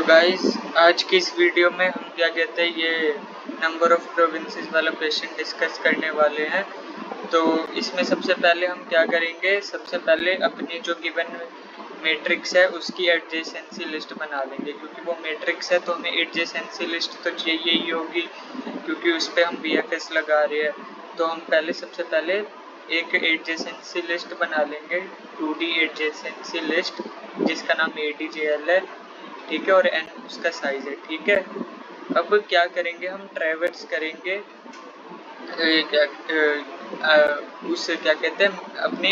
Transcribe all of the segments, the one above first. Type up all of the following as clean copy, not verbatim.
Guys आज की इस वीडियो में हम क्या कहते हैं ये नंबर ऑफ प्रोविंसेस वाला क्वेश्चन डिस्कस करने वाले हैं। तो इसमें सबसे पहले हम क्या करेंगे, सबसे पहले अपनी जो गिवन मैट्रिक्स है उसकी एडजेसेंसी लिस्ट बना लेंगे, क्योंकि वो मैट्रिक्स है तो हमें एडजेसेंसी लिस्ट तो चाहिए ही होगी क्योंकि उस पर हम BFS लगा रहे हैं। तो हम पहले सबसे पहले एक एडजेसेंसी लिस्ट बना लेंगे, 2D एडजेसेंसी लिस्ट जिसका नाम ADJL है, ठीक है, और n उसका साइज है, ठीक है। अब क्या करेंगे, हम ट्रैवर्स करेंगे उससे क्या कहते हैं अपने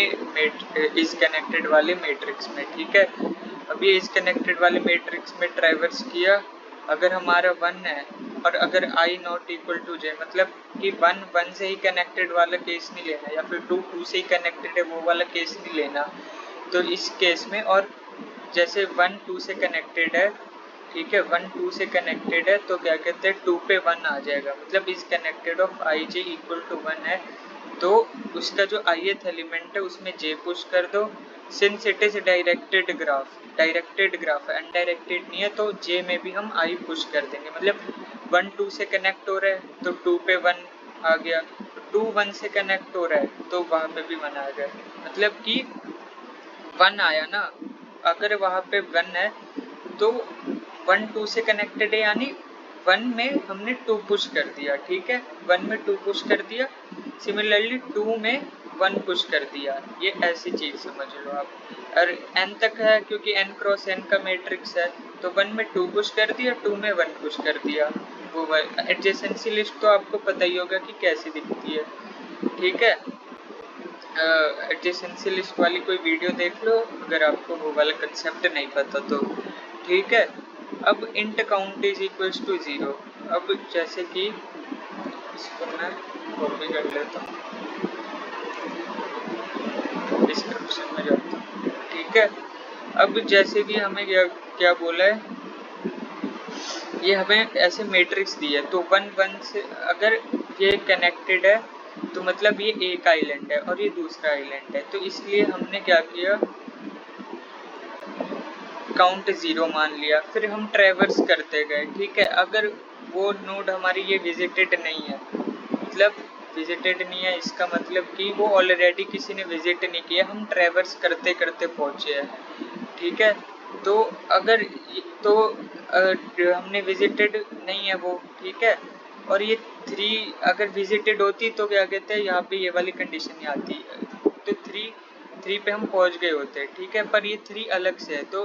इज कनेक्टेड वाले मैट्रिक्स में, ठीक है। अब ये इज कनेक्टेड वाले मैट्रिक्स में ट्रैवर्स किया, अगर हमारा 1 है और अगर I not equal to j, मतलब कि 1 से ही कनेक्टेड वाला केस नहीं लेना, या फिर 2 से ही कनेक्टेड है वो वाला केस नहीं लेना। तो इस केस में, और जैसे 1 2 से कनेक्टेड है, ठीक है, 1 2 से कनेक्टेड है तो क्या कहते हैं 2 पे 1 आ जाएगा, मतलब is connected of ij equal to 1 है तो उसका जो ith एलिमेंट है उसमें j पुश कर दो। Since it is directed graph है, अनडायरेक्टेड नहीं है, तो j में भी हम i पुश कर देंगे। मतलब 1 2 से कनेक्ट हो रहा है तो 2 पे 1 आ गया, 2 1 से कनेक्ट हो रहा है तो वहां पे भी 1 आ गया, मतलब कि 1 आया ना। अगर वहां पे 1 है तो 1 2 से कनेक्टेड है, यानी 1 में हमने 2 पुश कर दिया, ठीक है, 1 में 2 पुश कर दिया, सिमिलरली 2 में 1 पुश कर दिया। ये ऐसी चीज समझ लो आप। और n तक है क्योंकि n क्रॉस n का मैट्रिक्स है, तो 1 में 2 पुश कर दिया, 2 में 1 पुश कर दिया। वो एडजेसेंसी लिस्ट तो आपको पता ही होगा कि कैसी दिखती है, ठीक है। एडजेसेंसी लिस्ट वाली कोई वीडियो देख लो अगर आपको वो वाला कंसेप्ट नहीं पता तो, ठीक है। अब int count is equals to 0। अब जैसे कि इसको मैं कॉपी कर लेता हूँ, डिस्क्रिप्शन में जाता हूँ, ठीक है। अब जैसे कि हमें क्या बोला है, ये हमें ऐसे मैट्रिक्स दी है, तो 1 1 से अगर ये कनेक्टेड है तो मतलब ये एक आइलैंड है और ये दूसरा आइलैंड है, तो इसलिए हमने क्या किया, काउंट 0 मान लिया। फिर हम ट्रैवर्स करते गए, ठीक है। अगर वो नोड हमारी ये विजिटेड नहीं है, मतलब विजिटेड नहीं है इसका मतलब कि वो ऑलरेडी किसी ने विजिट नहीं किया, हम ट्रैवर्स करते करते पहुंचे हैं, ठीक है। तो अगर तो हमने विजिटेड नहीं है वो, ठीक है, और ये 3 अगर विजिटेड होती तो क्या कहते हैं यहाँ पे ये वाली कंडीशन नहीं आती, तो 3 पे हम पहुंच गए होते, ठीक है। पर ये 3 अलग से है, तो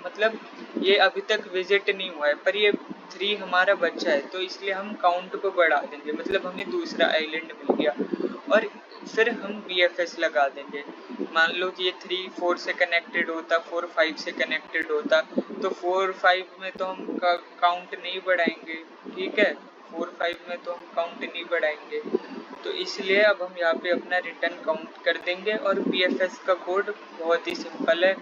मतलब ये अभी तक विजिट नहीं हुआ है, पर ये 3 हमारा बच्चा है, तो इसलिए हम काउंट को बढ़ा देंगे, मतलब हमें दूसरा आइलैंड मिल गया। और फिर हम BFS लगा देंगे। मान लो कि ये 3 4 से कनेक्टेड होता, 4 5 से कनेक्टेड होता, तो 4 5 में तो हम काउंट नहीं बढ़ाएंगे, ठीक है, 4 5 में तो हम काउंट नहीं बढ़ाएंगे, तो इसलिए अब हम यहाँ पे अपना रिटर्न काउंट कर देंगे। और BFS का कोड बहुत ही सिंपल है,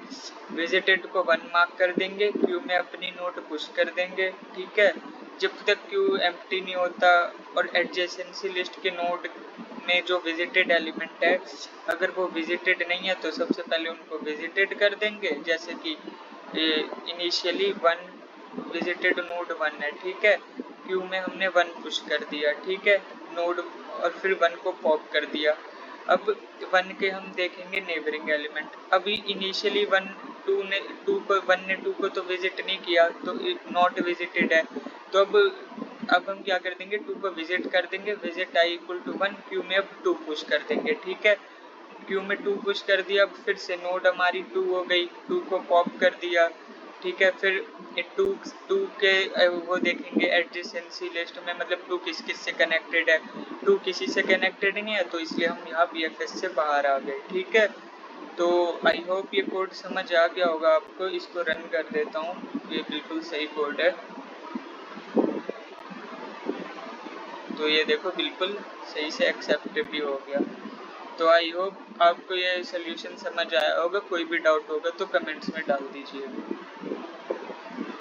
विजिटेड को 1 मार्क कर देंगे, क्यू में अपनी नोट पुश कर देंगे, ठीक है, जब तक क्यू एम्प्टी नहीं होता। और एडजेसेंसी लिस्ट के नोड में जो विजिटेड एलिमेंट है अगर वो विजिटेड नहीं है तो सबसे पहले उनको विजिटेड कर देंगे, जैसे कि इनिशियली 1 विजिटेड नोड 1 है, ठीक है, क्यू में हमने 1 पुश कर दिया, ठीक है, नोड, और फिर 1 को पॉप कर दिया। अब 1 के हम देखेंगे नेबरिंग एलिमेंट, अभी इनिशियली 1 ने 2 को तो विजिट नहीं किया तो नॉट विजिटेड है, तो अब हम क्या कर देंगे, 2 को विजिट कर देंगे, visit I equal to 1, queue में अब 2 पुश कर देंगे, ठीक है, क्यू में 2 पुश कर दिया, अब फिर से नोड हमारी 2 हो गई, 2 को पॉप कर दिया, ठीक है। फिर 2 के वो देखेंगे एडजेसेंसी लिस्ट में, मतलब 2 किस किस से कनेक्टेड है, 2 किसी से कनेक्टेड नहीं है, तो इसलिए हम यहाँ BFS से बाहर आ गए, ठीक है। तो आई होप ये कोड समझ आ गया होगा आपको, इसको रन कर देता हूँ, ये बिल्कुल सही कोड है। तो ये देखो बिल्कुल सही से एक्सेप्ट भी हो गया। तो आई होप आपको ये सोल्यूशन समझ आया होगा, कोई भी डाउट होगा तो कमेंट्स में डाल दीजिए।